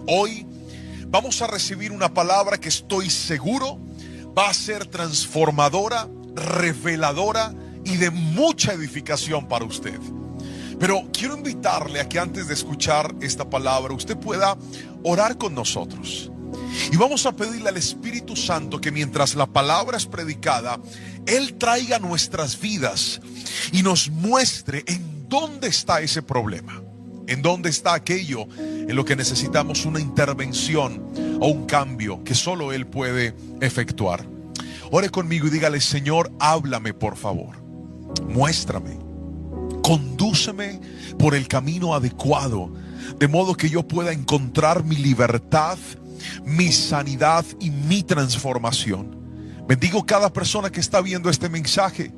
Hoy vamos a recibir una palabra que estoy seguro va a ser transformadora, reveladora y de mucha edificación para usted. Pero quiero invitarle a que antes de escuchar esta palabra usted pueda orar con nosotros. Y vamos a pedirle al Espíritu Santo que mientras la palabra es predicada, Él traiga a nuestras vidas y nos muestre en dónde está ese problema, en dónde está aquello en lo que necesitamos una intervención o un cambio que solo Él puede efectuar. Ore conmigo y dígale: Señor, háblame por favor, muéstrame, condúceme por el camino adecuado, de modo que yo pueda encontrar mi libertad, mi sanidad y mi transformación. Bendigo cada persona que está viendo este mensaje,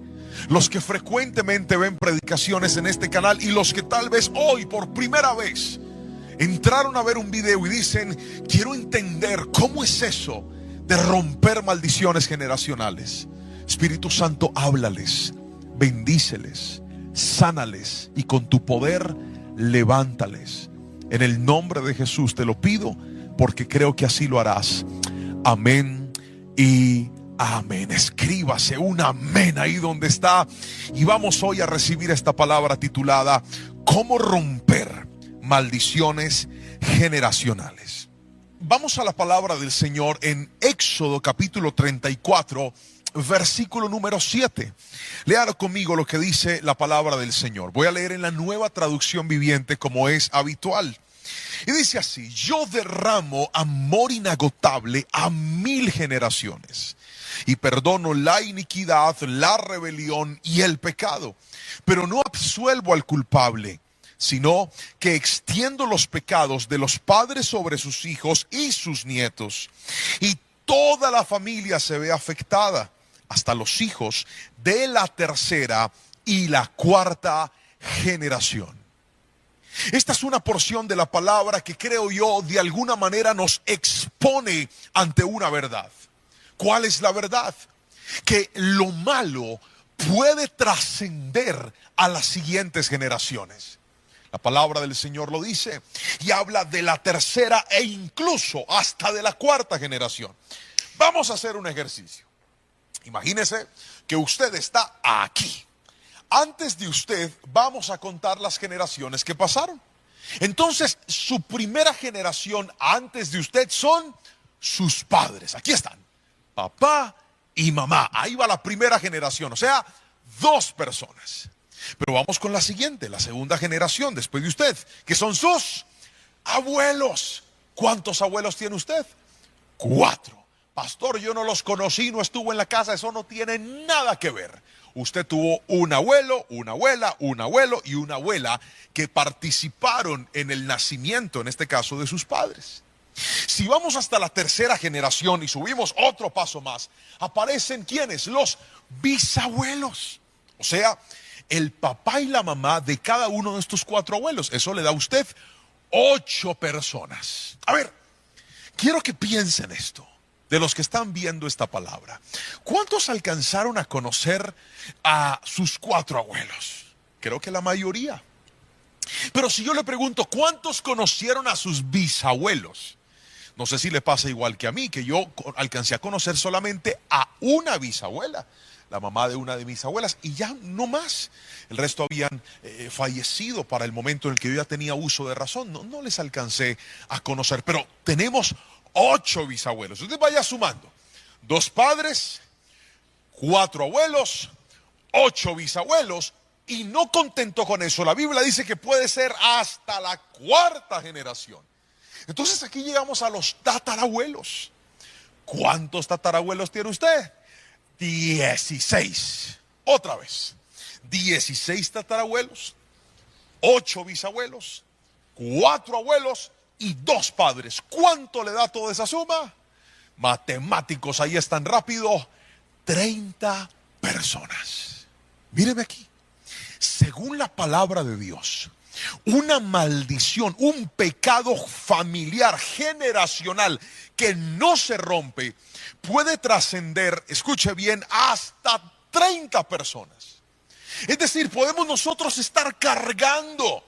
los que frecuentemente ven predicaciones en este canal y los que tal vez hoy por primera vez entraron a ver un video y dicen: quiero entender cómo es eso de romper maldiciones generacionales. Espíritu Santo, háblales, bendíceles, sánales y con tu poder levántales. En el nombre de Jesús te lo pido, porque creo que así lo harás. Amén y amén. Escríbase un amén ahí donde está. Y vamos hoy a recibir esta palabra titulada ¿Cómo romper maldiciones generacionales? Vamos a la palabra del Señor en Éxodo capítulo 34, versículo número 7. Lean conmigo lo que dice la palabra del Señor. Voy a leer en la Nueva Traducción Viviente, como es habitual. Y dice así: yo derramo amor inagotable a 1000 generaciones y perdono la iniquidad, la rebelión y el pecado, pero no absuelvo al culpable, sino que extiendo los pecados de los padres sobre sus hijos y sus nietos, y toda la familia se ve afectada, hasta los hijos de la tercera y la cuarta generación. Esta es una porción de la palabra que creo yo de alguna manera nos expone ante una verdad. ¿Cuál es la verdad? Que lo malo puede trascender a las siguientes generaciones. La palabra del Señor lo dice y habla de la tercera e incluso hasta de la cuarta generación. Vamos a hacer un ejercicio. Imagínese que usted está aquí. Antes de usted vamos a contar las generaciones que pasaron. Entonces su primera generación antes de usted son sus padres. Aquí están, papá y mamá. Ahí va la primera generación, o sea, 2 personas. Pero vamos con la siguiente, la segunda generación después de usted, que son sus abuelos. ¿Cuántos abuelos tiene usted? 4. Pastor, yo no los conocí, no estuvo en la casa. Eso no tiene nada que ver. Usted tuvo un abuelo, una abuela, un abuelo y una abuela que participaron en el nacimiento, en este caso, de sus padres. Si vamos hasta la tercera generación y subimos otro paso más, aparecen ¿quiénes? Los bisabuelos. O sea, el papá y la mamá de cada uno de estos 4 abuelos. Eso le da a usted 8 personas. A ver, quiero que piensen esto. De los que están viendo esta palabra, ¿cuántos alcanzaron a conocer a sus 4 abuelos? Creo que la mayoría. Pero si yo le pregunto, ¿cuántos conocieron a sus bisabuelos? No sé si le pasa igual que a mí, que yo alcancé a conocer solamente a una bisabuela, la mamá de una de mis abuelas, y ya no más. El resto habían fallecido para el momento en el que yo ya tenía uso de razón. No les alcancé a conocer, pero tenemos 8 bisabuelos. Usted vaya sumando: 2 padres, 4 abuelos, 8 bisabuelos. Y no contento con eso, la Biblia dice que puede ser hasta la 4ª generación. Entonces aquí llegamos a los tatarabuelos. ¿Cuántos tatarabuelos tiene usted? 16. Otra vez, 16 tatarabuelos, 8 bisabuelos, 4 abuelos y 2 padres. ¿Cuánto le da toda esa suma? Matemáticos, ahí están rápido. 30 personas. Míreme aquí. Según la palabra de Dios, una maldición, un pecado familiar, generacional, que no se rompe, puede trascender, escuche bien, hasta 30 personas. Es decir, podemos nosotros estar cargando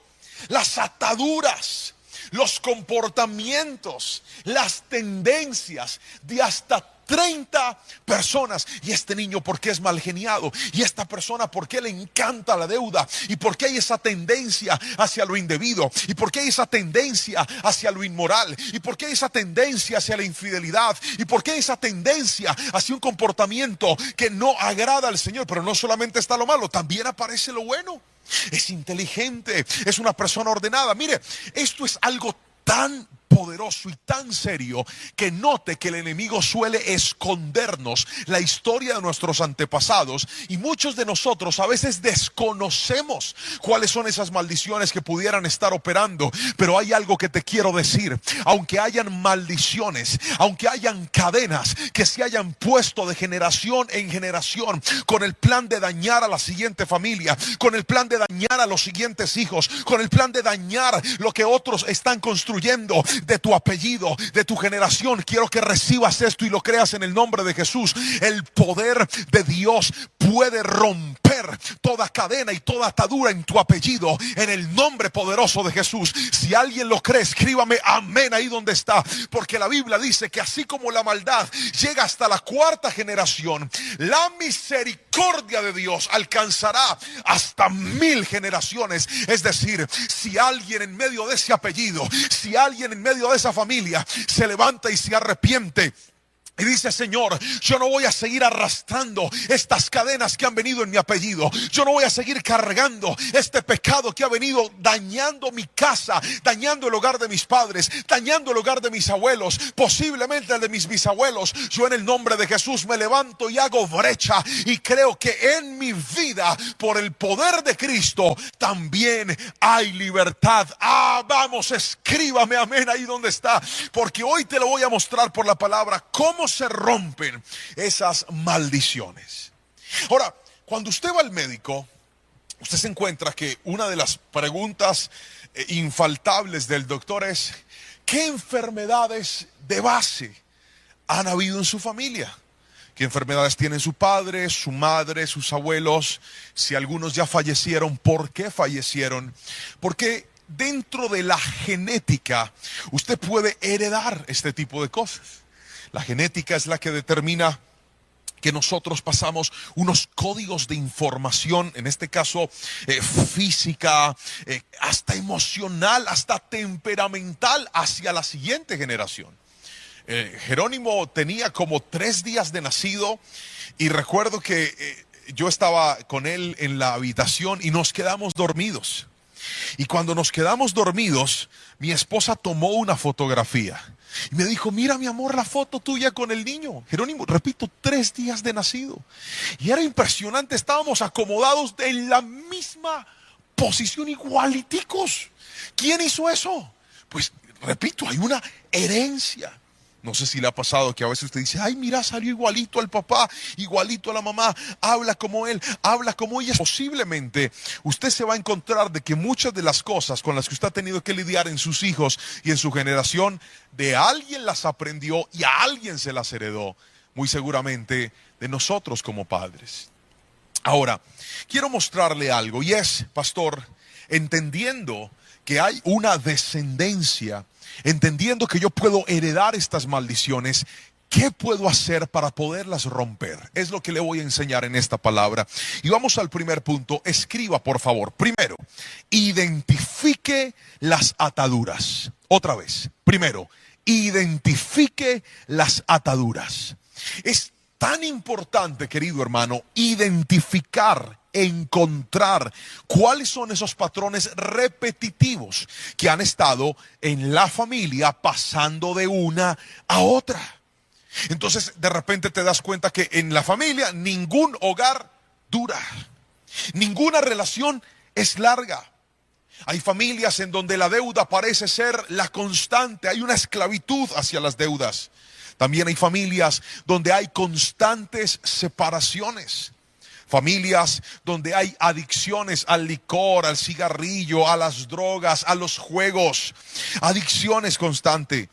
las ataduras los comportamientos, las tendencias de hasta 30 personas. Y este niño, ¿por qué es mal geniado? Y esta persona, ¿por qué le encanta la deuda? ¿Y por qué hay esa tendencia hacia lo indebido? ¿Y por qué hay esa tendencia hacia lo inmoral? ¿Y por qué hay esa tendencia hacia la infidelidad? ¿Y por qué hay esa tendencia hacia un comportamiento que no agrada al Señor? Pero no solamente está lo malo, también aparece lo bueno. Es inteligente, es una persona ordenada. Mire, esto es algo tan poderoso y tan serio que note que el enemigo suele escondernos la historia de nuestros antepasados, y muchos de nosotros a veces desconocemos cuáles son esas maldiciones que pudieran estar operando. Pero hay algo que te quiero decir: aunque hayan maldiciones, aunque hayan cadenas que se hayan puesto de generación en generación con el plan de dañar a la siguiente familia, con el plan de dañar a los siguientes hijos, con el plan de dañar lo que otros están construyendo de tu apellido, de tu generación, quiero que recibas esto y lo creas en el nombre de Jesús. El poder de Dios puede romper toda cadena y toda atadura en tu apellido en el nombre poderoso de Jesús. Si alguien lo cree, escríbame amén ahí donde está, porque la Biblia dice que así como la maldad llega hasta la cuarta generación, la misericordia de Dios alcanzará hasta 1000 generaciones. Es decir, si alguien en medio de ese apellido, si alguien en medio de esa familia se levanta y se arrepiente y dice: Señor, yo no voy a seguir arrastrando estas cadenas que han venido en mi apellido. Yo no voy a seguir cargando este pecado que ha venido dañando mi casa, dañando el hogar de mis padres, dañando el hogar de mis abuelos, posiblemente el de mis bisabuelos. Yo en el nombre de Jesús me levanto y hago brecha, y creo que en mi vida, por el poder de Cristo, también hay libertad. Vamos, escríbame amén ahí donde está, porque hoy te lo voy a mostrar por la palabra cómo se rompen esas maldiciones. Ahora, cuando usted va al médico, usted se encuentra que una de las preguntas infaltables del doctor es: ¿qué enfermedades de base han habido en su familia? ¿Qué enfermedades tienen su padre, su madre, sus abuelos? Si algunos ya fallecieron, ¿por qué fallecieron? Porque dentro de la genética usted puede heredar este tipo de cosas. La genética es la que determina que nosotros pasamos unos códigos de información, en este caso física, hasta emocional, hasta temperamental, hacia la siguiente generación. Jerónimo tenía como 3 días de nacido, y recuerdo que yo estaba con él en la habitación y nos quedamos dormidos. Y cuando nos quedamos dormidos, mi esposa tomó una fotografía y me dijo: mira mi amor, la foto tuya con el niño Jerónimo, repito, 3 días de nacido. Y era impresionante, estábamos acomodados en la misma posición, igualiticos. ¿Quién hizo eso? Pues repito, hay una herencia. No sé si le ha pasado que a veces usted dice: ay, mira, salió igualito al papá, igualito a la mamá, habla como él, habla como ella. Posiblemente usted se va a encontrar de que muchas de las cosas con las que usted ha tenido que lidiar en sus hijos y en su generación, de alguien las aprendió y a alguien se las heredó, muy seguramente de nosotros como padres. Ahora, quiero mostrarle algo, y es, pastor, entendiendo que hay una descendencia, entendiendo que yo puedo heredar estas maldiciones, ¿qué puedo hacer para poderlas romper? Es lo que le voy a enseñar en esta palabra. Y vamos al primer punto. Escriba, por favor. Primero, identifique las ataduras. Otra vez. Primero, identifique las ataduras. Es tan importante, querido hermano, identificar, encontrar cuáles son esos patrones repetitivos que han estado en la familia pasando de una a otra. Entonces de repente te das cuenta que en la familia ningún hogar dura, ninguna relación es larga. Hay familias en donde la deuda parece ser la constante, hay una esclavitud hacia las deudas. También hay familias donde hay constantes separaciones. Familias donde hay adicciones al licor, al cigarrillo, a las drogas, a los juegos. Adicciones constantes.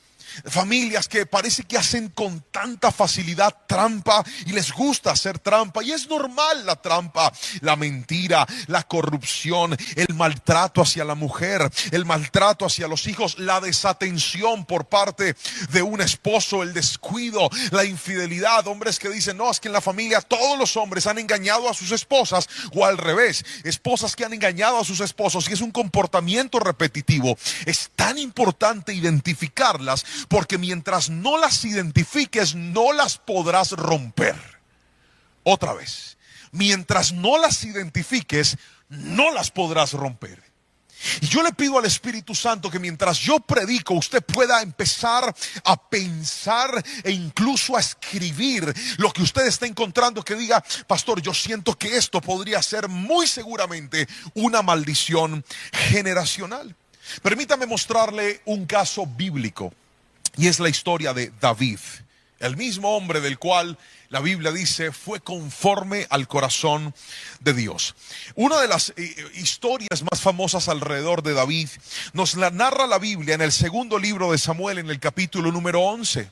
Familias que parece que hacen con tanta facilidad trampa y les gusta hacer trampa. Y es normal la trampa, la mentira, la corrupción, el maltrato hacia la mujer, el maltrato hacia los hijos, la desatención por parte de un esposo, el descuido, la infidelidad. Hombres que dicen, no, es que en la familia todos los hombres han engañado a sus esposas, o al revés, esposas que han engañado a sus esposos, y es un comportamiento repetitivo. Es tan importante identificarlas, porque mientras no las identifiques, no las podrás romper. Otra vez, mientras no las identifiques, no las podrás romper. Y yo le pido al Espíritu Santo que mientras yo predico, usted pueda empezar a pensar e incluso a escribir lo que usted está encontrando, que diga, pastor, yo siento que esto podría ser muy seguramente una maldición generacional. Permítame mostrarle un caso bíblico, y es la historia de David, el mismo hombre del cual la Biblia dice fue conforme al corazón de Dios. Una de las historias más famosas alrededor de David nos la narra la Biblia en el segundo libro de Samuel, en el capítulo número 11,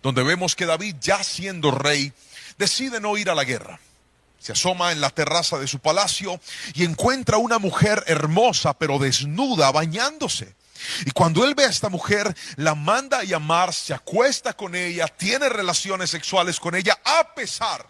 donde vemos que David, ya siendo rey, decide no ir a la guerra. Se asoma en la terraza de su palacio y encuentra una mujer hermosa pero desnuda bañándose. Y cuando él ve a esta mujer, la manda a llamar, se acuesta con ella, tiene relaciones sexuales con ella, a pesar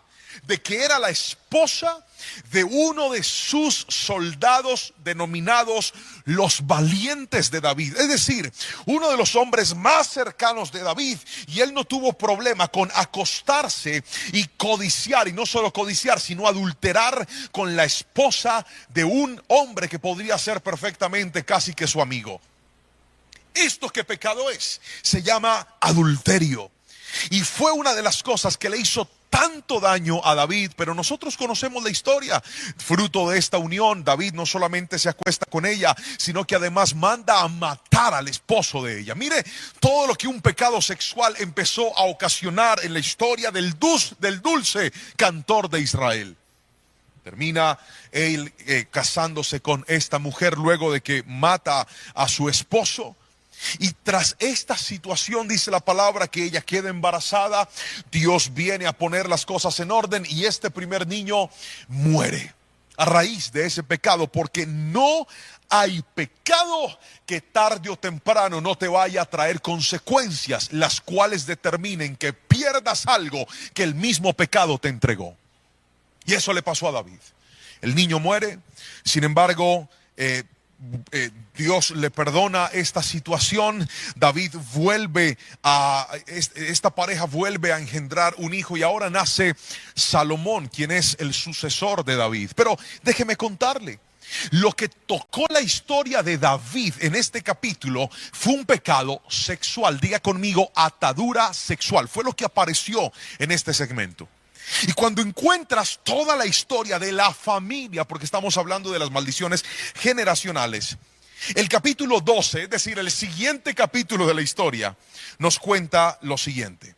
de que era la esposa de uno de sus soldados denominados los valientes de David. Es decir, uno de los hombres más cercanos de David, y él no tuvo problema con acostarse y codiciar, y no solo codiciar, sino adulterar con la esposa de un hombre que podría ser perfectamente casi que su amigo. ¿Esto qué pecado es? Se llama adulterio. Y fue una de las cosas que le hizo tanto daño a David, pero nosotros conocemos la historia. Fruto de esta unión, David no solamente se acuesta con ella, sino que además manda a matar al esposo de ella. Mire todo lo que un pecado sexual empezó a ocasionar en la historia del dulce cantor de Israel. Termina él casándose con esta mujer luego de que mata a su esposo. Y tras esta situación, dice la palabra, que ella queda embarazada. Dios viene a poner las cosas en orden y este primer niño muere a raíz de ese pecado, porque no hay pecado que tarde o temprano no te vaya a traer consecuencias, las cuales determinen que pierdas algo que el mismo pecado te entregó. Y eso le pasó a David. El niño muere, sin embargo, Dios le perdona esta situación. David esta pareja vuelve a engendrar un hijo, y ahora nace Salomón, quien es el sucesor de David. Pero déjeme contarle, lo que tocó la historia de David en este capítulo fue un pecado sexual. Diga conmigo, atadura sexual. Fue lo que apareció en este segmento. Y cuando encuentras toda la historia de la familia, porque estamos hablando de las maldiciones generacionales, el capítulo 12, es decir, el siguiente capítulo de la historia, nos cuenta lo siguiente.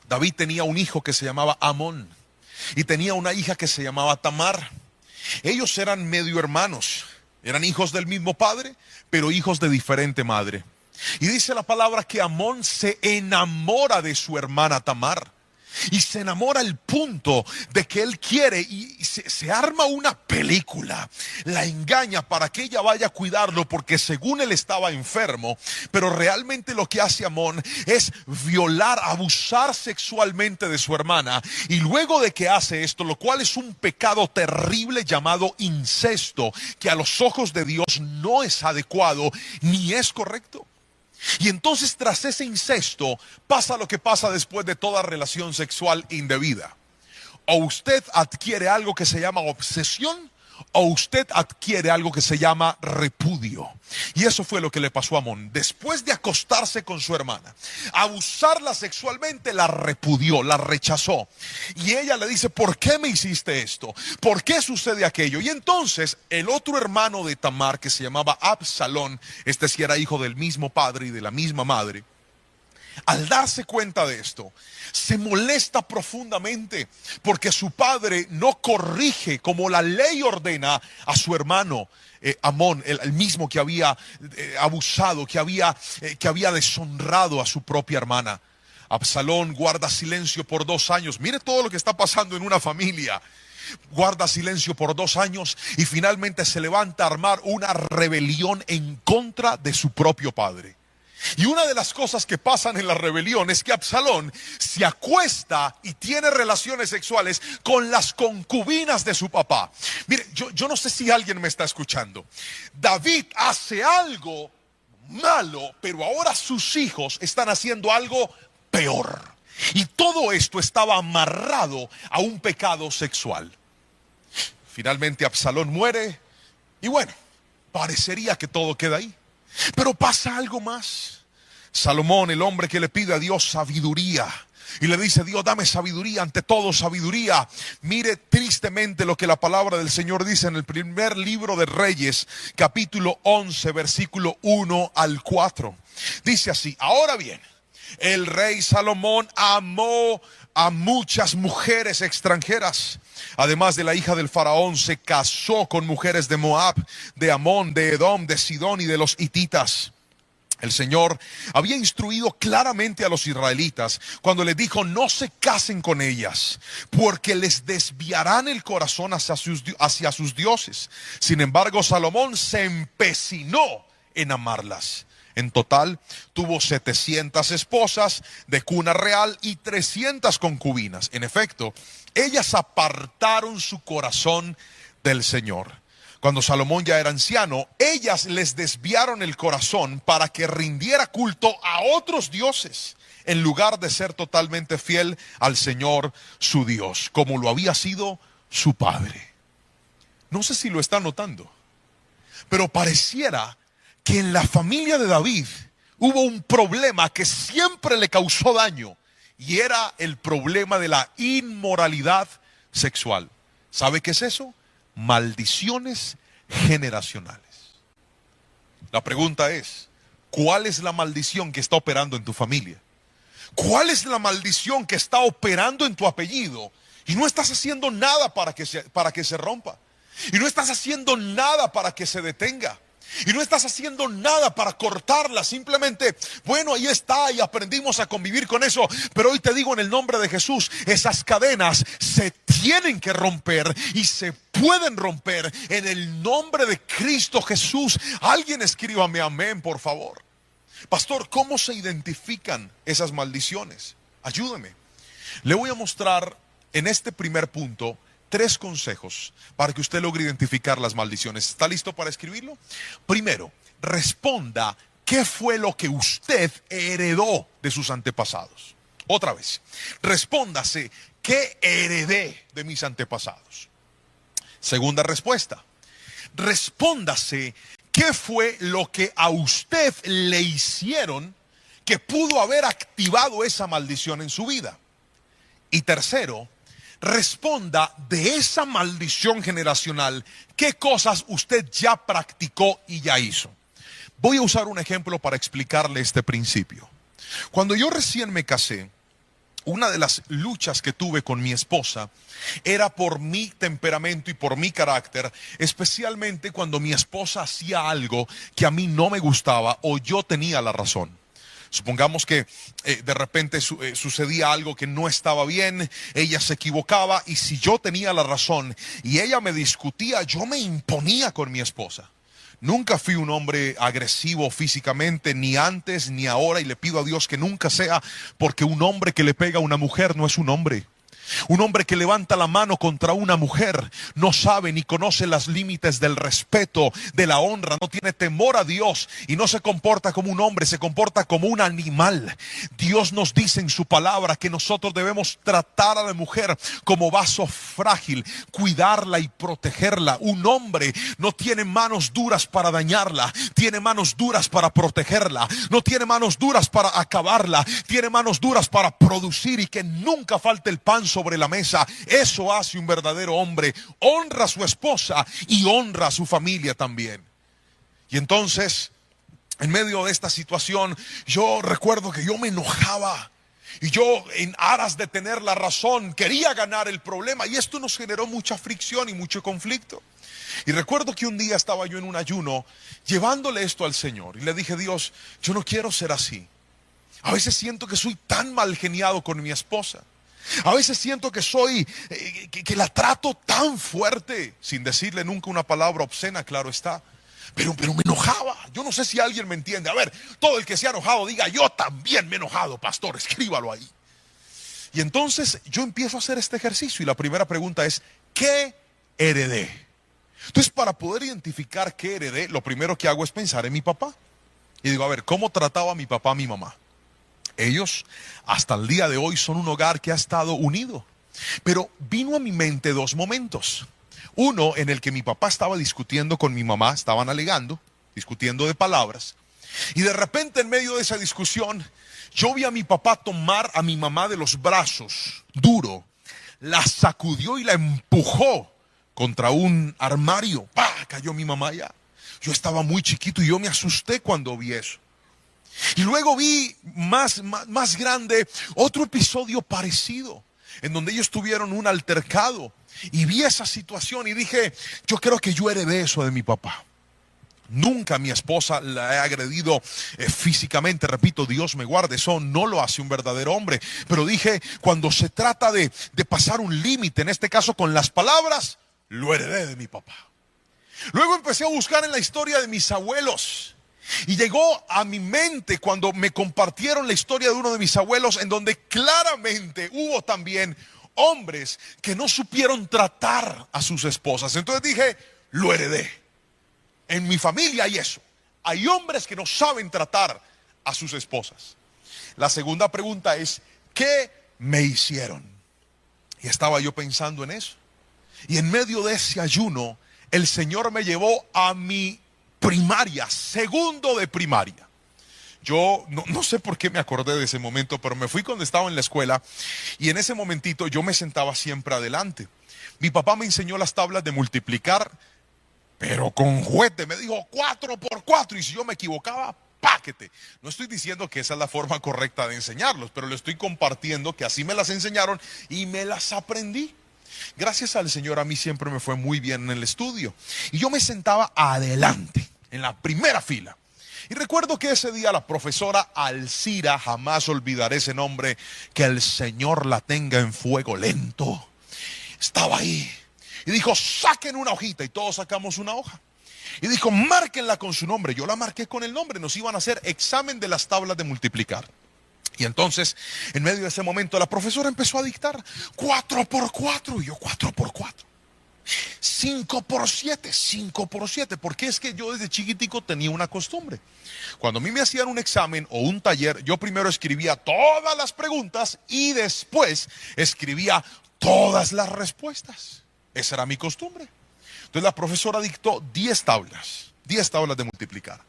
David tenía un hijo que se llamaba Amón y tenía una hija que se llamaba Tamar. Ellos eran medio hermanos, eran hijos del mismo padre, pero hijos de diferente madre. Y dice la palabra que Amón se enamora de su hermana Tamar. Y se enamora al punto de que él quiere, y se arma una película. La engaña para que ella vaya a cuidarlo, porque según él estaba enfermo. Pero realmente lo que hace Amón es violar, abusar sexualmente de su hermana. Y luego de que hace esto, lo cual es un pecado terrible llamado incesto, que a los ojos de Dios no es adecuado ni es correcto. Y entonces, tras ese incesto, pasa lo que pasa después de toda relación sexual indebida. O usted adquiere algo que se llama obsesión, o usted adquiere algo que se llama repudio. Y eso fue lo que le pasó a Amón. Después de acostarse con su hermana, abusarla sexualmente, la repudió, la rechazó. Y ella le dice, ¿por qué me hiciste esto? ¿Por qué sucede aquello? Y entonces el otro hermano de Tamar, que se llamaba Absalón, este sí era hijo del mismo padre y de la misma madre, Al darse cuenta de esto, se molesta profundamente porque su padre no corrige como la ley ordena a su hermano Amón, el mismo que había abusado, que había deshonrado a su propia hermana. Absalón guarda silencio por 2 años. Mire todo lo que está pasando en una familia. Guarda silencio por 2 años y finalmente se levanta a armar una rebelión en contra de su propio padre. Y una de las cosas que pasan en la rebelión es que Absalón se acuesta y tiene relaciones sexuales con las concubinas de su papá. Mire, yo no sé si alguien me está escuchando. David hace algo malo, pero ahora sus hijos están haciendo algo peor. Y todo esto estaba amarrado a un pecado sexual. Finalmente Absalón muere y bueno, parecería que todo queda ahí. Pero pasa algo más. Salomón, el hombre que le pide a Dios sabiduría, y le dice: Dios, dame sabiduría, ante todo sabiduría. Mire tristemente lo que la palabra del Señor dice en el primer libro de Reyes, capítulo 11, versículo 1 al 4. Dice así: ahora bien, el rey Salomón amó a muchas mujeres extranjeras. Además de la hija del faraón, se casó con mujeres de Moab, de Amón, de Edom, de Sidón y de los hititas. El Señor había instruido claramente a los israelitas cuando les dijo: no se casen con ellas, porque les desviarán el corazón hacia sus dioses. Sin embargo, Salomón se empecinó en amarlas. En total, tuvo 700 esposas de cuna real y 300 concubinas. En efecto, ellas apartaron su corazón del Señor. Cuando Salomón ya era anciano, ellas les desviaron el corazón para que rindiera culto a otros dioses, en lugar de ser totalmente fiel al Señor su Dios, como lo había sido su padre. No sé si lo está notando, pero pareciera que en la familia de David hubo un problema que siempre le causó daño, y era el problema de la inmoralidad sexual. ¿Sabe qué es eso? Maldiciones generacionales. La pregunta es: ¿cuál es la maldición que está operando en tu familia? ¿Cuál es la maldición que está operando en tu apellido? Y no estás haciendo nada para que se rompa. Y no estás haciendo nada para que se detenga. Y no estás haciendo nada para cortarla. Simplemente, bueno, ahí está y aprendimos a convivir con eso. Pero hoy te digo en el nombre de Jesús, esas cadenas se tienen que romper y se pueden romper en el nombre de Cristo Jesús. Alguien escríbame amén, por favor. Pastor, ¿cómo se identifican esas maldiciones? Ayúdeme. Le voy a mostrar en este primer punto 3 consejos para que usted logre identificar las maldiciones. ¿Está listo para escribirlo? Primero, responda: ¿qué fue lo que usted heredó de sus antepasados? Otra vez, respóndase: ¿qué heredé de mis antepasados? Segunda respuesta, respóndase: ¿qué fue lo que a usted le hicieron que pudo haber activado esa maldición en su vida? Y tercero, responda: de esa maldición generacional, ¿qué cosas usted ya practicó y ya hizo? Voy a usar un ejemplo para explicarle este principio. Cuando yo recién me casé, una de las luchas que tuve con mi esposa era por mi temperamento y por mi carácter, especialmente cuando mi esposa hacía algo que a mí no me gustaba o yo tenía la razón. Supongamos que de repente sucedía algo que no estaba bien, ella se equivocaba, y si yo tenía la razón y ella me discutía, yo me imponía con mi esposa. Nunca fui un hombre agresivo físicamente, ni antes ni ahora, y le pido a Dios que nunca sea, porque un hombre que le pega a una mujer no es un hombre. Un hombre que levanta la mano contra una mujer no sabe ni conoce los límites del respeto, de la honra, no tiene temor a Dios y no se comporta como un hombre, se comporta como un animal. Dios nos dice en su palabra que nosotros debemos tratar a la mujer como vaso frágil, cuidarla y protegerla. Un hombre no tiene manos duras para dañarla, tiene manos duras para protegerla, no tiene manos duras para acabarla, tiene manos duras para producir y que nunca falte el pan sobre la mesa. Eso hace un verdadero hombre. Honra a su esposa y honra a su familia también. Y entonces en medio de esta situación, yo recuerdo que yo me enojaba. Y yo, en aras de tener la razón, quería ganar el problema. Y esto nos generó mucha fricción y mucho conflicto. Y recuerdo que un día estaba yo en un ayuno, llevándole esto al Señor. Y le dije: Dios, yo no quiero ser así. A veces siento que soy tan mal geniado con mi esposa. A veces siento que que la trato tan fuerte, sin decirle nunca una palabra obscena, claro está. Pero me enojaba. Yo no sé si alguien me entiende. A ver, todo el que se ha enojado diga: yo también me he enojado, pastor, escríbalo ahí. Y entonces yo empiezo a hacer este ejercicio y la primera pregunta es: ¿qué heredé? Entonces, para poder identificar qué heredé, lo primero que hago es pensar en mi papá. Y digo: a ver, ¿cómo trataba mi papá a mi mamá? Ellos hasta el día de hoy son un hogar que ha estado unido. Pero vino a mi mente dos momentos. Uno en el que mi papá estaba discutiendo con mi mamá, estaban alegando, discutiendo de palabras. Y de repente, en medio de esa discusión, yo vi a mi papá tomar a mi mamá de los brazos, duro, la sacudió y la empujó contra un armario. ¡Pah! Cayó mi mamá ya. Yo estaba muy chiquito y yo me asusté cuando vi eso. Y luego vi más grande otro episodio parecido, en donde ellos tuvieron un altercado. Y vi esa situación y dije: yo creo que yo heredé eso de mi papá. Nunca a mi esposa la he agredido físicamente, repito, Dios me guarde, eso no lo hace un verdadero hombre. Pero dije, cuando se trata de pasar un límite, en este caso con las palabras, lo heredé de mi papá. Luego empecé a buscar en la historia de mis abuelos. Y llegó a mi mente cuando me compartieron la historia de uno de mis abuelos, en donde claramente hubo también hombres que no supieron tratar a sus esposas. Entonces dije: lo heredé. En mi familia hay eso. Hay hombres que no saben tratar a sus esposas. La segunda pregunta es: ¿qué me hicieron? Y estaba yo pensando en eso. Y en medio de ese ayuno, el Señor me llevó a mi primaria, segundo de primaria. Yo no sé por qué me acordé de ese momento, pero me fui cuando estaba en la escuela y en ese momentito yo me sentaba siempre adelante. Mi papá me enseñó las tablas de multiplicar, pero con juguete. Me dijo 4 por 4 y si yo me equivocaba, páquete. No estoy diciendo que esa es la forma correcta de enseñarlos, pero le estoy compartiendo que así me las enseñaron y me las aprendí. Gracias al Señor, a mí siempre me fue muy bien en el estudio. Y yo me sentaba adelante, en la primera fila. Y recuerdo que ese día la profesora Alcira, jamás olvidaré ese nombre, que el Señor la tenga en fuego lento, estaba ahí. Y dijo: saquen una hojita. Y todos sacamos una hoja. Y dijo: márquenla con su nombre. Yo la marqué con el nombre. Nos iban a hacer examen de las tablas de multiplicar. Y entonces, en medio de ese momento, la profesora empezó a dictar 4 por 4. Y yo: 4 por 4. 5 por 7, 5 por 7. Porque es que yo desde chiquitico tenía una costumbre. Cuando a mí me hacían un examen o un taller, yo primero escribía todas las preguntas y después escribía todas las respuestas. Esa era mi costumbre. Entonces la profesora dictó 10 tablas de multiplicar.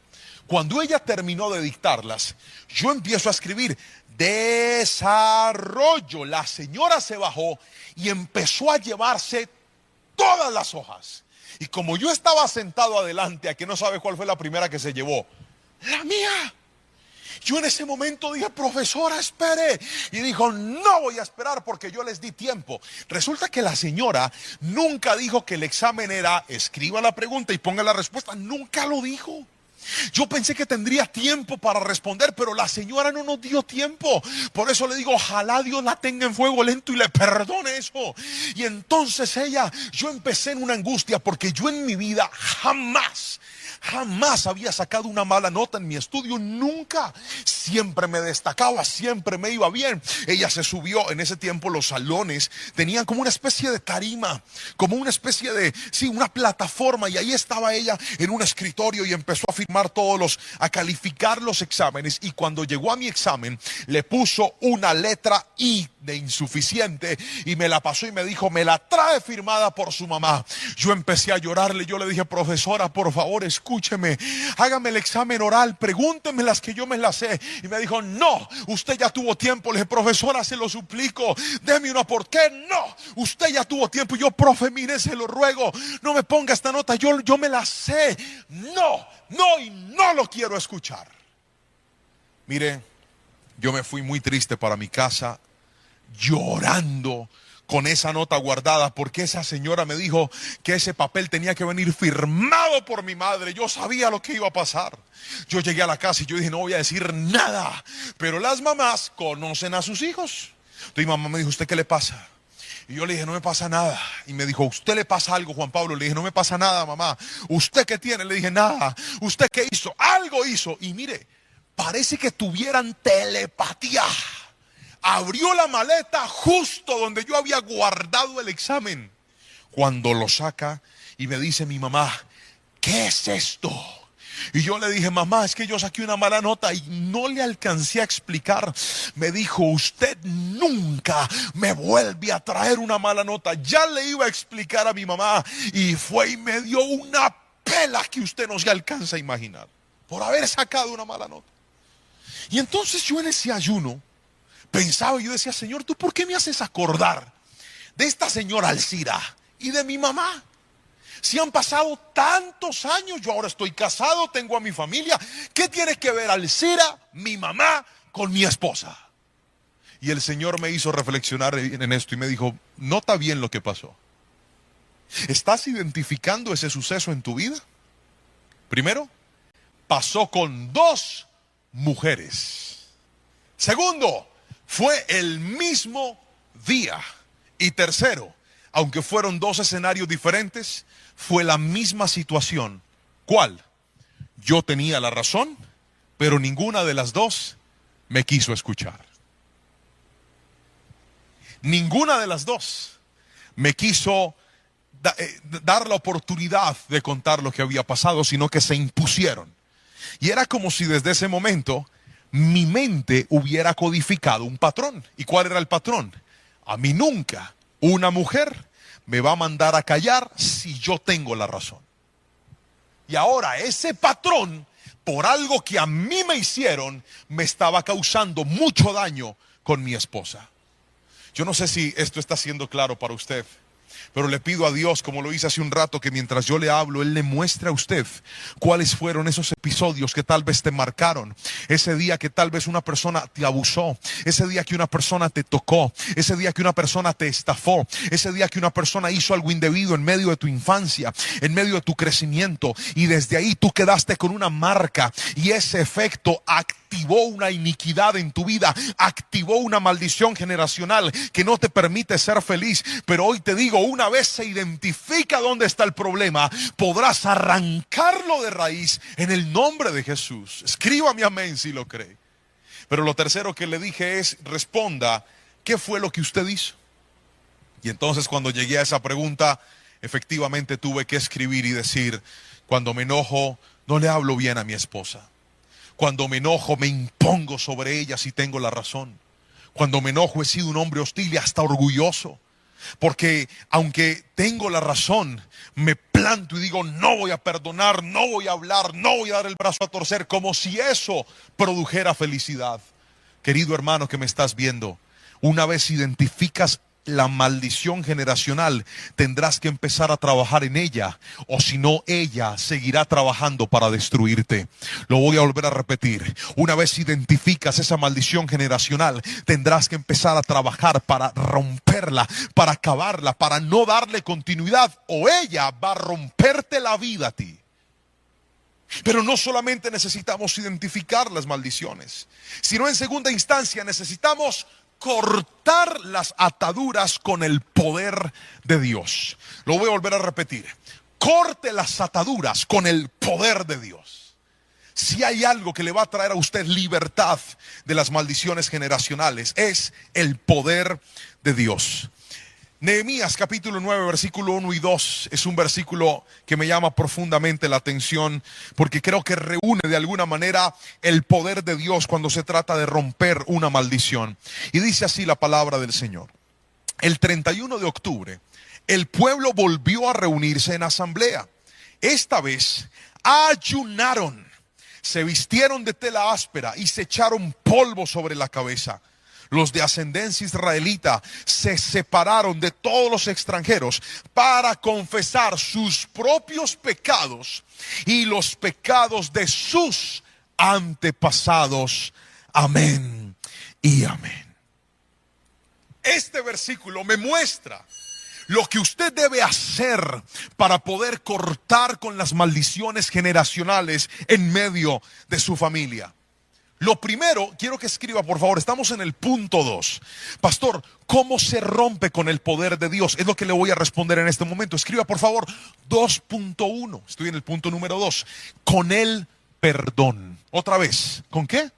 Cuando ella terminó de dictarlas, yo empiezo a escribir desarrollo. La señora se bajó y empezó a llevarse todas las hojas. Y como yo estaba sentado adelante, ¿a que no sabe cuál fue la primera que se llevó? La mía. Yo en ese momento dije: profesora, espere. Y dijo: no voy a esperar porque yo les di tiempo. Resulta que la señora nunca dijo que el examen era escriba la pregunta y ponga la respuesta. Nunca lo dijo. Yo pensé que tendría tiempo para responder, pero la señora no nos dio tiempo. Por eso le digo: ojalá Dios la tenga en fuego lento y le perdone eso. Y entonces yo empecé en una angustia, porque yo en mi vida jamás había sacado una mala nota en mi estudio, nunca. Siempre me destacaba, siempre me iba bien. Ella se subió, en ese tiempo los salones tenían como una especie de tarima, como una especie de, una plataforma, y ahí estaba ella en un escritorio y empezó a calificar los exámenes. Y cuando llegó a mi examen, le puso una letra I de insuficiente y me la pasó y me dijo: me la trae firmada por su mamá. Yo empecé a llorarle. Yo le dije: profesora, por favor, escúcheme, hágame el examen oral, pregúnteme las que yo me las sé. Y me dijo, no, usted ya tuvo tiempo. Le dije, profesora, se lo suplico, déme una, ¿por qué? No, usted ya tuvo tiempo. Yo, profe, mire, se lo ruego, no me ponga esta nota, yo me la sé. No, y no lo quiero escuchar. Mire, yo me fui muy triste para mi casa, llorando, con esa nota guardada, porque esa señora me dijo que ese papel tenía que venir firmado por mi madre. Yo sabía lo que iba a pasar. Yo llegué a la casa y yo dije, no voy a decir nada, pero las mamás conocen a sus hijos. Entonces mi mamá me dijo, ¿usted qué le pasa? Y yo le dije, no me pasa nada. Y me dijo, ¿usted le pasa algo, Juan Pablo? Le dije, no me pasa nada, mamá. ¿Usted qué tiene? Le dije, nada. ¿Usted qué hizo? Algo hizo. Y mire, parece que tuvieran telepatía. Abrió la maleta justo donde yo había guardado el examen. Cuando lo saca y me dice mi mamá, ¿qué es esto? Y yo le dije, mamá, es que yo saqué una mala nota, y no le alcancé a explicar. Me dijo, usted nunca me vuelve a traer una mala nota. Ya le iba a explicar a mi mamá y fue y me dio una pela que usted no se alcanza a imaginar por haber sacado una mala nota. Y entonces yo en ese ayuno pensaba, yo decía, Señor, ¿tú por qué me haces acordar de esta señora Alcira y de mi mamá? Si han pasado tantos años, yo ahora estoy casado, tengo a mi familia. ¿Qué tiene que ver Alcira, mi mamá, con mi esposa? Y el Señor me hizo reflexionar en esto y me dijo, nota bien lo que pasó. ¿Estás identificando ese suceso en tu vida? Primero, pasó con 2 mujeres. Segundo, fue el mismo día. Y tercero, aunque fueron 2 escenarios diferentes, fue la misma situación. ¿Cuál? Yo tenía la razón, pero ninguna de las 2 me quiso escuchar. Ninguna de las 2 me quiso dar la oportunidad de contar lo que había pasado, sino que se impusieron. Y era como si desde ese momento mi mente hubiera codificado un patrón. ¿Y cuál era el patrón? A mí nunca una mujer me va a mandar a callar si yo tengo la razón. Y ahora ese patrón, por algo que a mí me hicieron, me estaba causando mucho daño con mi esposa. Yo no sé si esto está siendo claro para usted, pero le pido a Dios, como lo hice hace un rato, que mientras yo le hablo, Él le muestre a usted cuáles fueron esos episodios que tal vez te marcaron. Ese día que tal vez una persona te abusó, ese día que una persona te tocó, ese día que una persona te estafó, ese día que una persona hizo algo indebido en medio de tu infancia, en medio de tu crecimiento, y desde ahí tú quedaste con una marca, y ese efecto activó una iniquidad en tu vida, activó una maldición generacional que no te permite ser feliz. Pero hoy te digo, una vez se identifica dónde está el problema, podrás arrancarlo de raíz en el nombre de Jesús. Escríbame amén si lo cree. Pero lo tercero que le dije es, responda, ¿qué fue lo que usted hizo? Y entonces cuando llegué a esa pregunta, efectivamente tuve que escribir y decir, cuando me enojo, no le hablo bien a mi esposa. Cuando me enojo, me impongo sobre ella si tengo la razón. Cuando me enojo, he sido un hombre hostil y hasta orgulloso. Porque aunque tengo la razón, me planto y digo, no voy a perdonar, no voy a hablar, no voy a dar el brazo a torcer, como si eso produjera felicidad. Querido hermano que me estás viendo, una vez identificas la maldición generacional, tendrás que empezar a trabajar en ella, o si no, ella seguirá trabajando para destruirte. Lo voy a volver a repetir. Una vez identificas esa maldición generacional, tendrás que empezar a trabajar para romperla, para acabarla, para no darle continuidad, o ella va a romperte la vida a ti. Pero no solamente necesitamos identificar las maldiciones, sino en segunda instancia necesitamos cortar las ataduras con el poder de Dios. Lo voy a volver a repetir. Corte las ataduras con el poder de Dios. Si hay algo que le va a traer a usted libertad de las maldiciones generacionales, es el poder de Dios. Nehemías capítulo 9 versículo 1 y 2 es un versículo que me llama profundamente la atención, porque creo que reúne de alguna manera el poder de Dios cuando se trata de romper una maldición. Y dice así la palabra del Señor: el 31 de octubre el pueblo volvió a reunirse en asamblea. Esta vez ayunaron, se vistieron de tela áspera y se echaron polvo sobre la cabeza. Los de ascendencia israelita se separaron de todos los extranjeros para confesar sus propios pecados y los pecados de sus antepasados. Amén y amén. Este versículo me muestra lo que usted debe hacer para poder cortar con las maldiciones generacionales en medio de su familia. Lo primero, quiero que escriba por favor, estamos en el punto 2. Pastor, ¿cómo se rompe con el poder de Dios? Es lo que le voy a responder en este momento. Escriba por favor 2.1. Estoy en el punto número 2. Con el perdón. Otra vez, ¿con qué?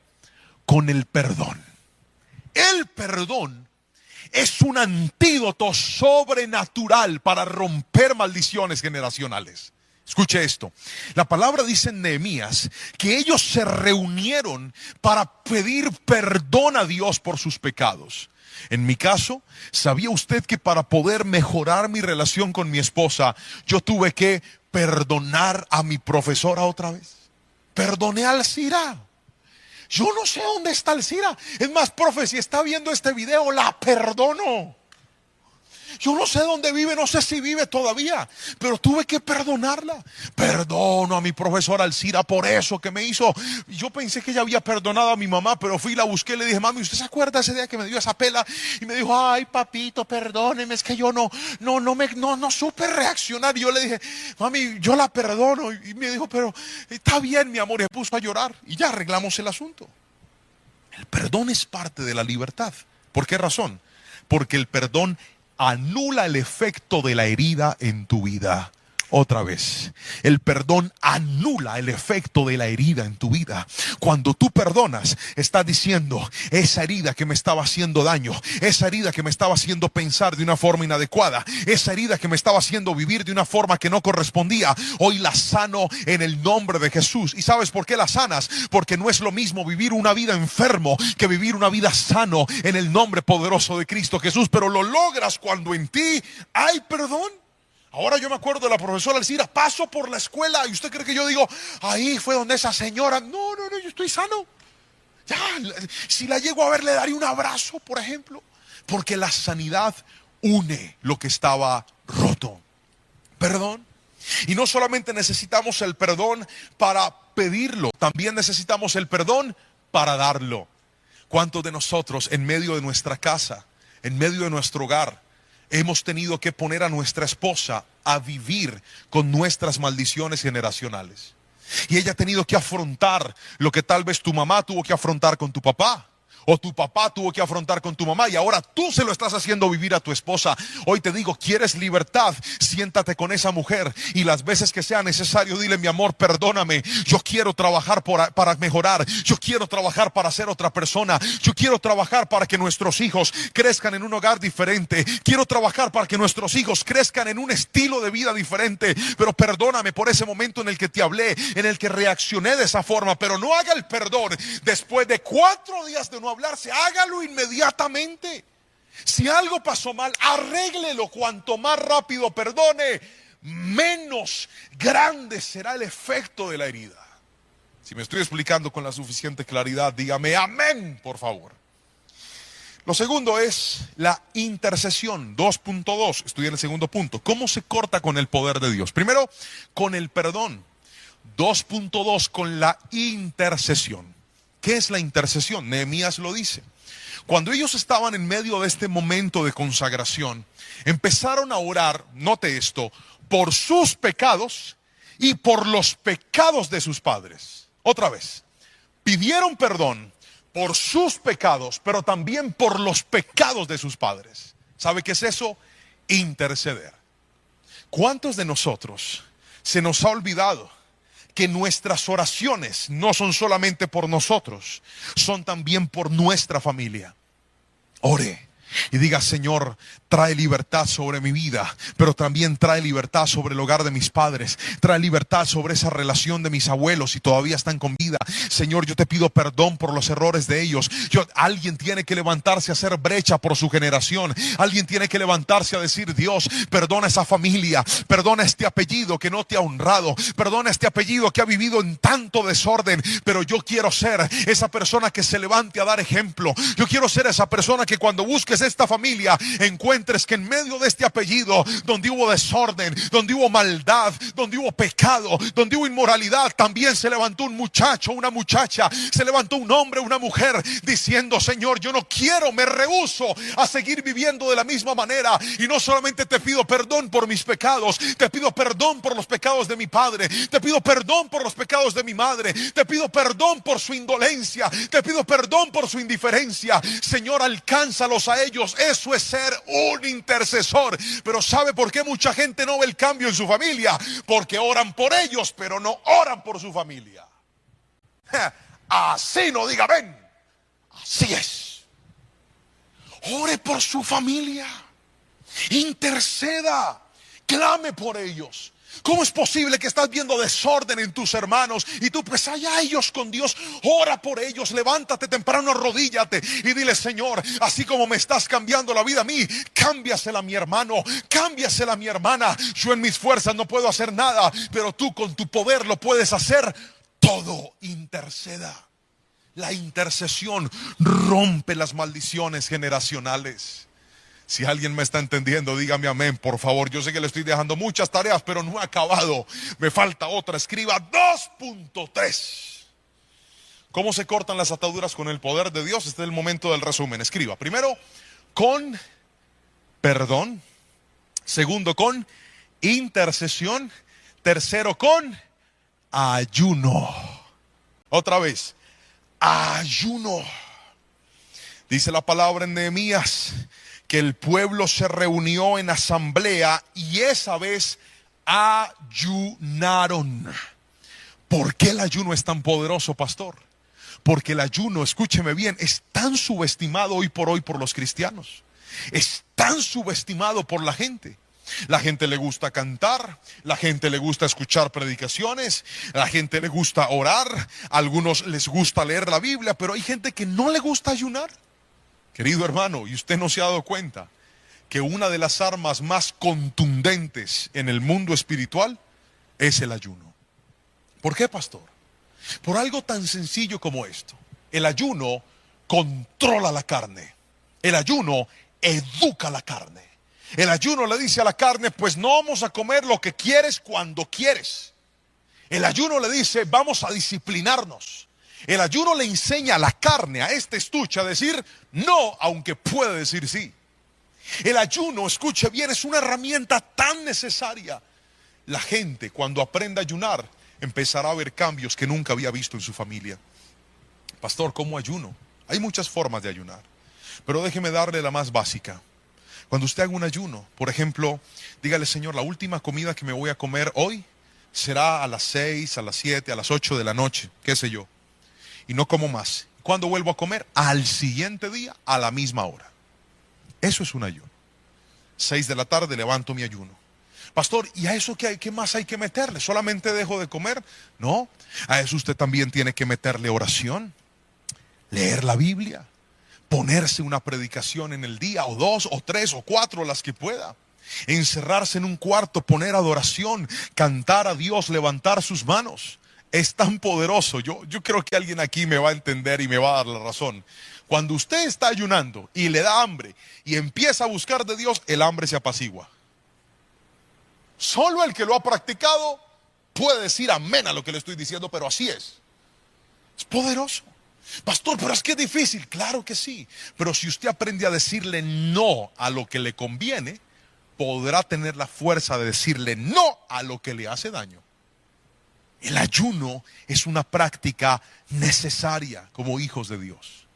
Con el perdón. El perdón es un antídoto sobrenatural para romper maldiciones generacionales. Escuche esto. La palabra dice en Nehemías que ellos se reunieron para pedir perdón a Dios por sus pecados. En mi caso, ¿sabía usted que para poder mejorar mi relación con mi esposa, yo tuve que perdonar a mi profesora otra vez? Perdoné a Alcira. Yo no sé dónde está Alcira. Es más, profe, si está viendo este video, la perdono. Yo no sé dónde vive, no sé si vive todavía, pero tuve que perdonarla. Perdono a mi profesora Alcira por eso que me hizo. Yo pensé que ella había perdonado a mi mamá, pero fui y la busqué y le dije, mami, ¿usted se acuerda ese día que me dio esa pela? Y me dijo, ay, papito, perdóneme, es que yo no supe reaccionar. Y yo le dije, mami, yo la perdono. Y me dijo, pero está bien, mi amor. Y se puso a llorar y ya arreglamos el asunto. El perdón es parte de la libertad. ¿Por qué razón? Porque el perdón anula el efecto de la herida en tu vida. Otra vez, el perdón anula el efecto de la herida en tu vida. Cuando tú perdonas, estás diciendo, esa herida que me estaba haciendo daño, esa herida que me estaba haciendo pensar de una forma inadecuada, esa herida que me estaba haciendo vivir de una forma que no correspondía, hoy la sano en el nombre de Jesús. ¿Y sabes por qué la sanas? Porque no es lo mismo vivir una vida enfermo que vivir una vida sano en el nombre poderoso de Cristo Jesús. Pero lo logras cuando en ti hay perdón. Ahora yo me acuerdo de la profesora Alcira, paso por la escuela y usted cree que yo digo, ahí fue donde esa señora, no, yo estoy sano. Ya, si la llego a ver le daría un abrazo, por ejemplo, porque la sanidad une lo que estaba roto. Perdón. Y no solamente necesitamos el perdón para pedirlo, también necesitamos el perdón para darlo. ¿Cuántos de nosotros en medio de nuestra casa, en medio de nuestro hogar, hemos tenido que poner a nuestra esposa a vivir con nuestras maldiciones generacionales? Y ella ha tenido que afrontar lo que tal vez tu mamá tuvo que afrontar con tu papá, o tu papá tuvo que afrontar con tu mamá, y ahora tú se lo estás haciendo vivir a tu esposa. Hoy te digo, ¿quieres libertad? Siéntate con esa mujer y las veces que sea necesario dile, mi amor, perdóname, yo quiero trabajar para mejorar, yo quiero trabajar para ser otra persona, yo quiero trabajar para que nuestros hijos crezcan en un hogar diferente, quiero trabajar para que nuestros hijos crezcan en un estilo de vida diferente, pero perdóname por ese momento en el que te hablé, en el que reaccioné de esa forma. Pero no haga el perdón después de 4 días de no hablarse, hágalo inmediatamente. Si algo pasó mal, arréglelo. Cuanto más rápido perdone, menos grande será el efecto de la herida. Si me estoy explicando con la suficiente claridad, dígame amén, por favor. Lo segundo es la intercesión. 2.2, estoy en el segundo punto. ¿Cómo se corta con el poder de Dios? Primero, con el perdón. 2.2, con la intercesión. ¿Qué es la intercesión? Nehemías lo dice. Cuando ellos estaban en medio de este momento de consagración, empezaron a orar, note esto, por sus pecados y por los pecados de sus padres. Otra vez, pidieron perdón por sus pecados, pero también por los pecados de sus padres. ¿Sabe qué es eso? Interceder. ¿Cuántos de nosotros se nos ha olvidado que nuestras oraciones no son solamente por nosotros, son también por nuestra familia? Ore y diga: Señor, trae libertad sobre mi vida, pero también trae libertad sobre el hogar de mis padres, trae libertad sobre esa relación de mis abuelos si todavía están con vida. Señor, yo te pido perdón por los errores de ellos. Alguien tiene que levantarse a hacer brecha por su generación. Alguien tiene que levantarse a decir: Dios, perdona esa familia, perdona este apellido que no te ha honrado, perdona este apellido que ha vivido en tanto desorden, pero yo quiero ser esa persona que se levante a dar ejemplo. Yo quiero ser esa persona que cuando busques esta familia encuentres que en medio de este apellido, donde hubo desorden, donde hubo maldad, donde hubo pecado, donde hubo inmoralidad, también se levantó un muchacho, una muchacha, se levantó un hombre, una mujer, diciendo: Señor, yo no quiero, me rehúso a seguir viviendo de la misma manera. Y no solamente te pido perdón por mis pecados, te pido perdón por los pecados de mi padre, te pido perdón por los pecados de mi madre, te pido perdón por su indolencia, te pido perdón por su indiferencia. Señor, alcánzalos a ellos. Eso es ser un intercesor. Pero ¿sabe por qué mucha gente no ve el cambio en su familia? Porque oran por ellos, pero no oran por su familia. Así no diga ven. Así es. Ore por su familia. Interceda. Clame por ellos. ¿Cómo es posible que estás viendo desorden en tus hermanos y tú pues allá ellos con Dios? Ora por ellos, levántate temprano, arrodíllate y dile: Señor, así como me estás cambiando la vida a mí, cámbiasela a mi hermano, cámbiasela a mi hermana. Yo en mis fuerzas no puedo hacer nada, pero tú con tu poder lo puedes hacer todo. Interceda. La intercesión rompe las maldiciones generacionales. Si alguien me está entendiendo, dígame amén, por favor. Yo sé que le estoy dejando muchas tareas, pero no he acabado. Me falta otra. Escriba 2.3. ¿Cómo se cortan las ataduras con el poder de Dios? Este es el momento del resumen. Escriba. Primero, con perdón. Segundo, con intercesión. Tercero, con ayuno. Otra vez. Ayuno. Dice la palabra en Nehemías que el pueblo se reunió en asamblea y esa vez ayunaron. ¿Por qué el ayuno es tan poderoso, pastor? Porque el ayuno, escúcheme bien, es tan subestimado hoy por los cristianos. Es tan subestimado por la gente. La gente le gusta cantar, la gente le gusta escuchar predicaciones, la gente le gusta orar, a algunos les gusta leer la Biblia, pero hay gente que no le gusta ayunar. Querido hermano, ¿y usted no se ha dado cuenta que una de las armas más contundentes en el mundo espiritual es el ayuno? ¿Por qué, pastor? Por algo tan sencillo como esto. El ayuno controla la carne. El ayuno educa la carne. El ayuno le dice a la carne: pues no vamos a comer lo que quieres cuando quieres. El ayuno le dice: vamos a disciplinarnos. El ayuno le enseña a la carne, a este estuche, a decir no, aunque puede decir sí. El ayuno, escuche bien, es una herramienta tan necesaria. La gente, cuando aprenda a ayunar, empezará a ver cambios que nunca había visto en su familia. Pastor, ¿cómo ayuno? Hay muchas formas de ayunar, pero déjeme darle la más básica. Cuando usted haga un ayuno, por ejemplo, dígale: Señor, la última comida que me voy a comer hoy será a las 6, a las 7, a las 8 de la noche, qué sé yo. Y no como más. ¿Cuándo vuelvo a comer? Al siguiente día, a la misma hora. Eso es un ayuno. 6 de la tarde levanto mi ayuno. Pastor, ¿y a eso qué más hay que meterle? ¿Solamente dejo de comer? No, a eso usted también tiene que meterle oración, leer la Biblia, ponerse una predicación en el día, o 2, o 3, o 4, las que pueda. Encerrarse en un cuarto, poner adoración, cantar a Dios, levantar sus manos. Es tan poderoso. Yo creo que alguien aquí me va a entender y me va a dar la razón. Cuando usted está ayunando y le da hambre y empieza a buscar de Dios, el hambre se apacigua. Solo el que lo ha practicado puede decir amén a lo que le estoy diciendo, pero así es. Es poderoso. Pastor, pero es que es difícil. Claro que sí. Pero si usted aprende a decirle no a lo que le conviene, podrá tener la fuerza de decirle no a lo que le hace daño. El ayuno es una práctica necesaria como hijos de Dios.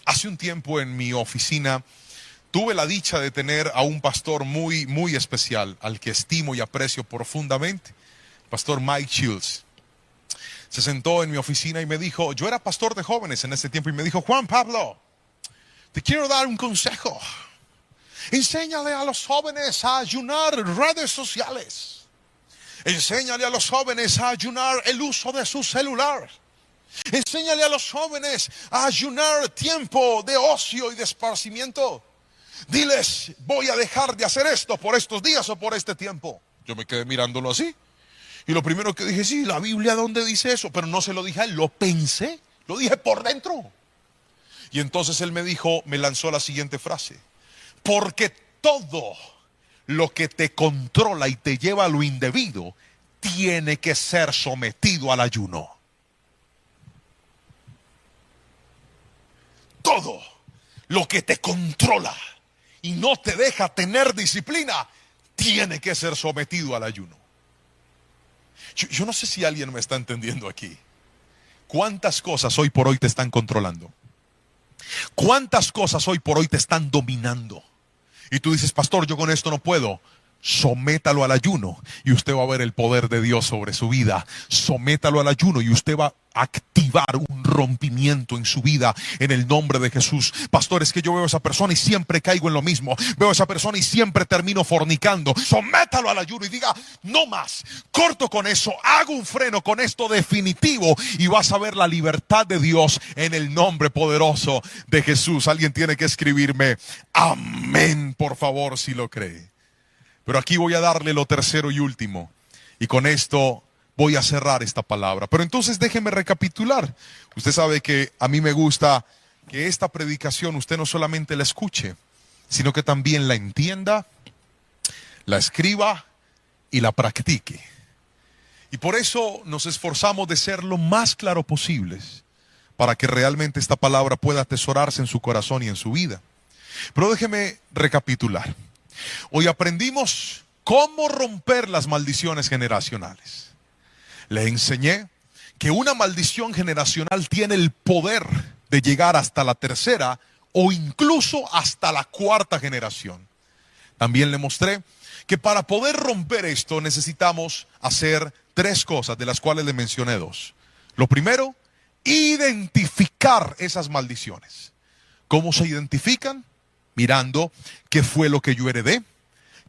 Hace un tiempo en mi oficina tuve la dicha de tener a un pastor muy, muy especial, al que estimo y aprecio profundamente, el pastor Mike Shields. Se sentó en mi oficina y me dijo, yo era pastor de jóvenes en ese tiempo, y me dijo: Juan Pablo, te quiero dar un consejo. Enséñale a los jóvenes a ayunar redes sociales. Enséñale a los jóvenes a ayunar el uso de su celular. Enséñale a los jóvenes a ayunar tiempo de ocio y de esparcimiento. Diles, voy a dejar de hacer esto por estos días o por este tiempo. Yo me quedé mirándolo así. Y lo primero que dije, sí, la Biblia ¿dónde dice eso? Pero no se lo dije a él, lo pensé, lo dije por dentro. Y entonces él me dijo, me lanzó la siguiente frase. Porque todo lo que te controla y te lleva a lo indebido tiene que ser sometido al ayuno. Todo lo que te controla y no te deja tener disciplina tiene que ser sometido al ayuno. Yo no sé si alguien me está entendiendo aquí. ¿Cuántas cosas hoy por hoy te están controlando? ¿Cuántas cosas hoy por hoy te están dominando? Y tú dices, pastor, yo con esto no puedo. Sométalo al ayuno y usted va a ver el poder de Dios sobre su vida. Sométalo al ayuno y usted va a activar un rompimiento en su vida en el nombre de Jesús. Pastor, es que yo veo a esa persona y siempre caigo en lo mismo. Veo a esa persona y siempre termino fornicando. Sométalo al ayuno y diga, no más. Corto con eso, hago un freno con esto definitivo y vas a ver la libertad de Dios en el nombre poderoso de Jesús. Alguien tiene que escribirme amén, por favor, si lo cree. Pero aquí voy a darle lo tercero y último. Y con esto voy a cerrar esta palabra. Pero entonces déjeme recapitular. Usted sabe que a mí me gusta que esta predicación usted no solamente la escuche, sino que también la entienda, la escriba y la practique. Y por eso nos esforzamos de ser lo más claro posibles para que realmente esta palabra pueda atesorarse en su corazón y en su vida. Pero déjeme recapitular. Hoy aprendimos cómo romper las maldiciones generacionales. Le enseñé que una maldición generacional tiene el poder de llegar hasta la tercera o incluso hasta la cuarta generación. También le mostré que para poder romper esto necesitamos hacer tres cosas, de las cuales le mencioné dos. Lo primero, identificar esas maldiciones. ¿Cómo se identifican? Mirando qué fue lo que yo heredé,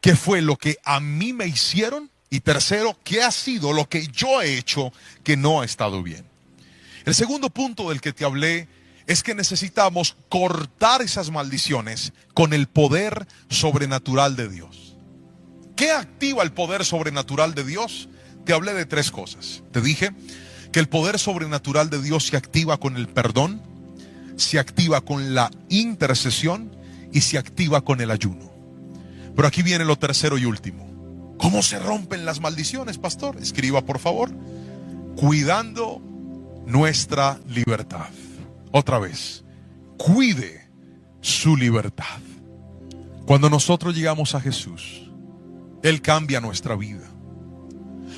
qué fue lo que a mí me hicieron y tercero, qué ha sido lo que yo he hecho que no ha estado bien. El segundo punto del que te hablé es que necesitamos cortar esas maldiciones con el poder sobrenatural de Dios. ¿Qué activa el poder sobrenatural de Dios? Te hablé de tres cosas. Te dije que el poder sobrenatural de Dios se activa con el perdón, se activa con la intercesión y se activa con el ayuno. Pero aquí viene lo tercero y último. ¿Cómo se rompen las maldiciones, pastor? Escriba, por favor. Cuidando nuestra libertad. Otra vez, cuide su libertad. Cuando nosotros llegamos a Jesús, Él cambia nuestra vida.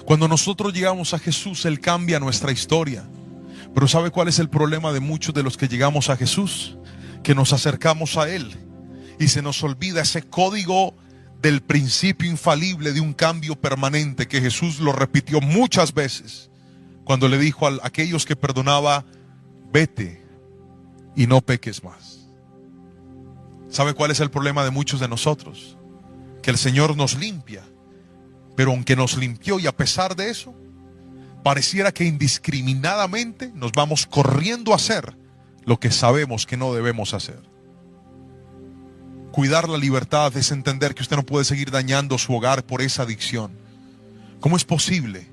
Cuando nosotros llegamos a Jesús, Él cambia nuestra historia. Pero ¿sabe cuál es el problema de muchos de los que llegamos a Jesús? Que nos acercamos a Él y se nos olvida ese código del principio infalible de un cambio permanente que Jesús lo repitió muchas veces cuando le dijo a aquellos que perdonaba, vete y no peques más. ¿Sabe cuál es el problema de muchos de nosotros? Que el Señor nos limpia, pero aunque nos limpió y a pesar de eso, pareciera que indiscriminadamente nos vamos corriendo a hacer lo que sabemos que no debemos hacer. Cuidar la libertad es entender que usted no puede seguir dañando su hogar por esa adicción. ¿Cómo es posible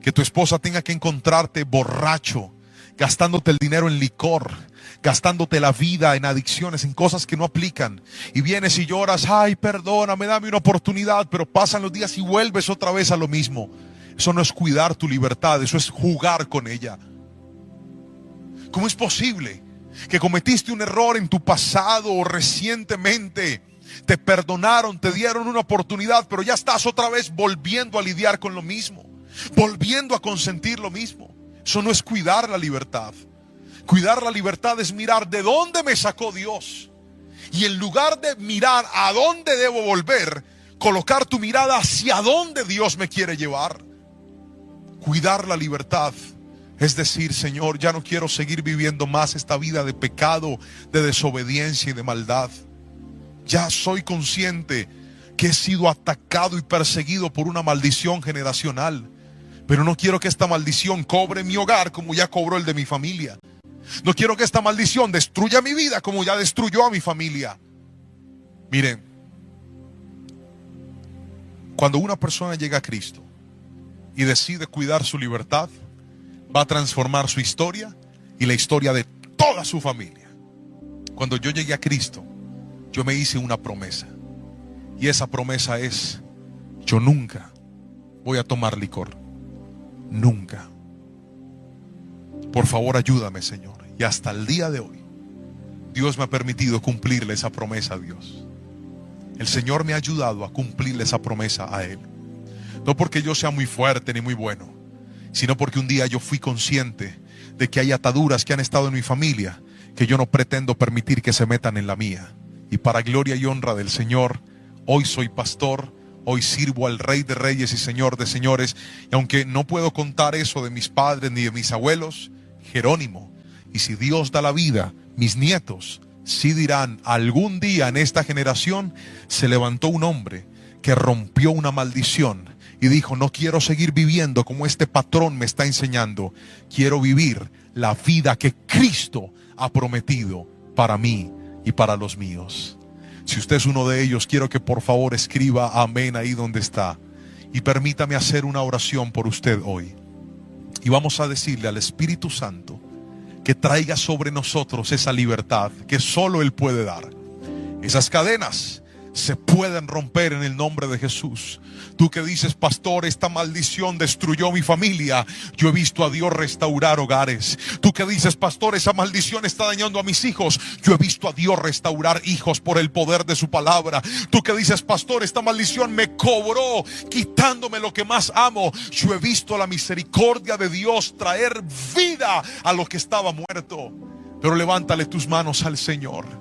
que tu esposa tenga que encontrarte borracho, gastándote el dinero en licor, gastándote la vida en adicciones, en cosas que no aplican? Y vienes y lloras, ay, perdóname, dame una oportunidad, pero pasan los días y vuelves otra vez a lo mismo. Eso no es cuidar tu libertad, eso es jugar con ella. ¿Cómo es posible que cometiste un error en tu pasado o recientemente? Te perdonaron, te dieron una oportunidad, pero ya estás otra vez volviendo a lidiar con lo mismo, volviendo a consentir lo mismo. Eso no es cuidar la libertad. Cuidar la libertad es mirar de dónde me sacó Dios. Y en lugar de mirar a dónde debo volver, colocar tu mirada hacia dónde Dios me quiere llevar. Cuidar la libertad es decir, Señor, ya no quiero seguir viviendo más esta vida de pecado, de desobediencia y de maldad. Ya soy consciente que he sido atacado y perseguido por una maldición generacional. Pero no quiero que esta maldición cobre mi hogar como ya cobró el de mi familia. No quiero que esta maldición destruya mi vida como ya destruyó a mi familia. Miren, cuando una persona llega a Cristo y decide cuidar su libertad, va a transformar su historia y la historia de toda su familia. Cuando yo llegué a Cristo, yo me hice una promesa. Y esa promesa es: yo nunca voy a tomar licor. Nunca. Por favor, ayúdame, Señor. Y hasta el día de hoy, Dios me ha permitido cumplirle esa promesa a Dios. El Señor me ha ayudado a cumplirle esa promesa a Él. No porque yo sea muy fuerte ni muy bueno, sino porque un día yo fui consciente de que hay ataduras que han estado en mi familia que yo no pretendo permitir que se metan en la mía. Y para gloria y honra del Señor, hoy soy pastor, hoy sirvo al Rey de Reyes y Señor de Señores. Y aunque no puedo contar eso de mis padres ni de mis abuelos, Jerónimo, y si Dios da la vida, mis nietos sí dirán: algún día en esta generación se levantó un hombre que rompió una maldición y dijo: no quiero seguir viviendo como este patrón me está enseñando. Quiero vivir la vida que Cristo ha prometido para mí y para los míos. Si usted es uno de ellos, quiero que por favor escriba amén ahí donde está. Y permítame hacer una oración por usted hoy. Y vamos a decirle al Espíritu Santo que traiga sobre nosotros esa libertad que solo Él puede dar. Esas cadenas se pueden romper en el nombre de Jesús. Tú que dices: pastor, esta maldición destruyó mi familia. Yo he visto a Dios restaurar hogares. Tú que dices: pastor, esa maldición está dañando a mis hijos. Yo he visto a Dios restaurar hijos por el poder de su palabra. Tú que dices: pastor, esta maldición me cobró quitándome lo que más amo. Yo he visto la misericordia de Dios traer vida a lo que estaba muerto. Pero levántale tus manos al Señor.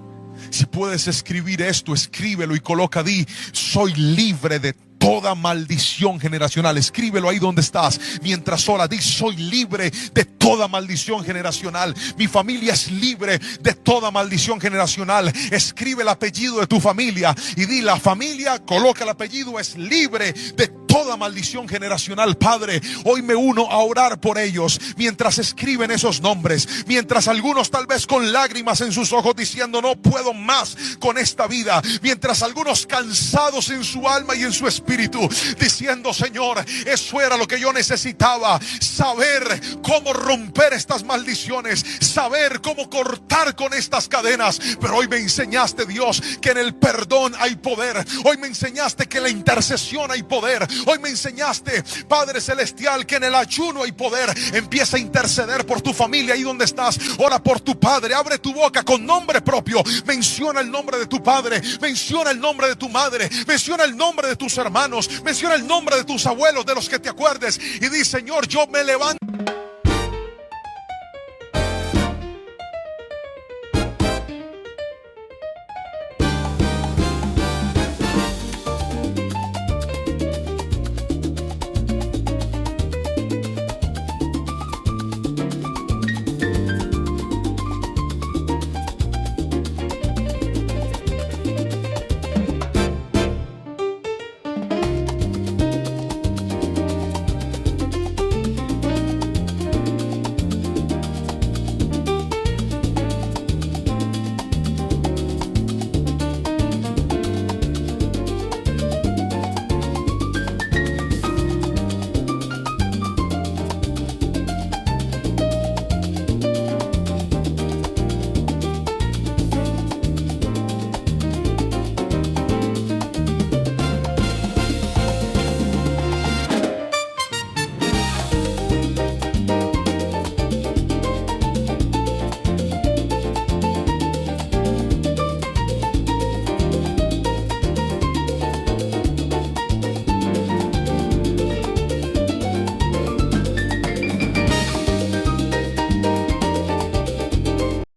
Si puedes escribir esto, escríbelo y coloca: di, soy libre de toda maldición generacional. Escríbelo ahí donde estás. Mientras ora, di: soy libre de toda maldición generacional. Mi familia es libre de toda maldición generacional. Escribe el apellido de tu familia y di: la familia, coloca el apellido, es libre de toda maldición generacional. Padre, hoy me uno a orar por ellos. Mientras escriben esos nombres, mientras algunos tal vez con lágrimas en sus ojos diciendo: no puedo más con esta vida. Mientras algunos cansados en su alma y en su espíritu diciendo: Señor, eso era lo que yo necesitaba, saber cómo romper estas maldiciones, saber cómo cortar con estas cadenas. Pero hoy me enseñaste, Dios, que en el perdón hay poder. Hoy me enseñaste que en la intercesión hay poder. Hoy me enseñaste, Padre Celestial, que en el ayuno hay poder. Empieza a interceder por tu familia ahí donde estás. Ora por tu padre, abre tu boca con nombre propio. Menciona el nombre de tu padre, menciona el nombre de tu madre, menciona el nombre de tus hermanos, menciona el nombre de tus abuelos, de los que te acuerdes, y di: Señor, yo me levanto.